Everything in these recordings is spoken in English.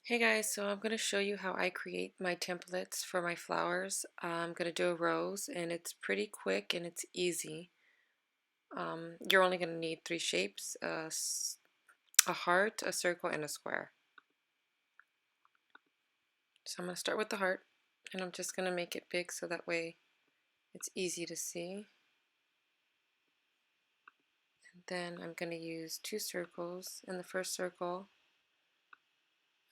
Hey guys, so I'm going to show you how I create my templates for my flowers. I'm going to do a rose and it's pretty quick and it's easy. You're only going to need three shapes, a heart, a circle, and a square. So I'm going to start with the heart and I'm just going to make it big so that way it's easy to see. And then I'm going to use two circles. In the first circle,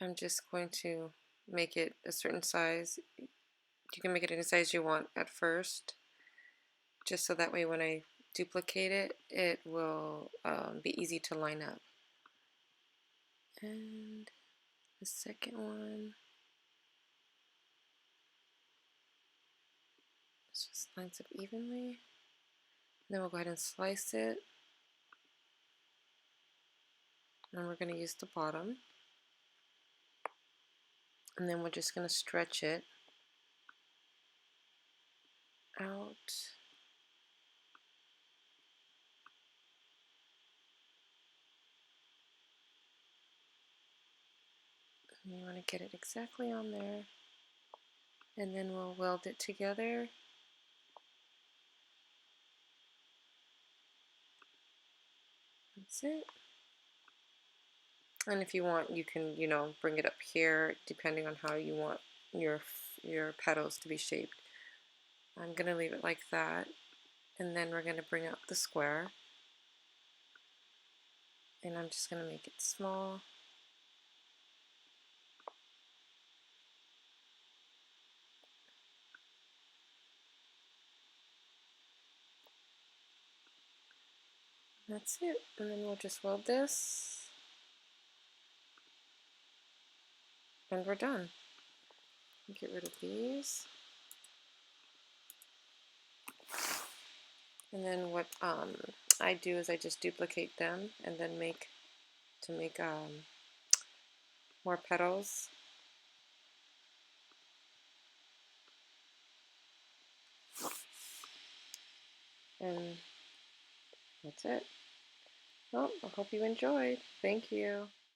I'm just going to make it a certain size. You can make it any size you want at first, just so that way when I duplicate it, it will be easy to line up. And the second one, just lines up evenly. Then we'll go ahead and slice it. And we're going to use the bottom. And then we're just going to stretch it out. And you want to get it exactly on there. And then we'll weld it together. That's it. And if you want, you can, bring it up here depending on how you want your petals to be shaped. I'm going to leave it like that. And then we're going to bring out the square. And I'm just going to make it small. That's it. And then we'll just weld this. And we're done. Get rid of these. And then what I do is I just duplicate them and then make more petals. And that's it. Well, I hope you enjoyed. Thank you.